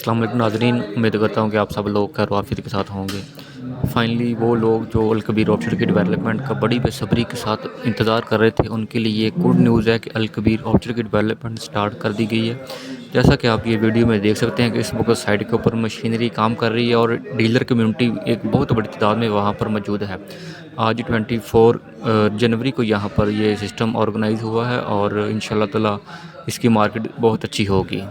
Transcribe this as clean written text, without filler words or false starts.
अस्सलाम वालेकुम नाज़रीन, उम्मीद करता हूँ कि आप सब लोग खैर वाफियत के साथ होंगे। फाइनली वो लोग जो अल कबीर ऑप्शन की डेवलपमेंट का बड़ी बेसब्री के साथ इंतज़ार कर रहे थे, उनके लिए ये गुड न्यूज़ है कि अल कबीर ऑप्शन की डेवलपमेंट स्टार्ट कर दी गई है। जैसा कि आप ये वीडियो में देख सकते हैं कि इस वक्त साइट के ऊपर मशीनरी काम कर रही है और डीलर कम्युनिटी एक बहुत बड़ी तादाद में वहाँ पर मौजूद है। आज 24 जनवरी को यहाँ पर ये सिस्टम ऑर्गेनाइज़ हुआ है और इंशाल्लाह ताला इसकी मार्केट बहुत अच्छी होगी।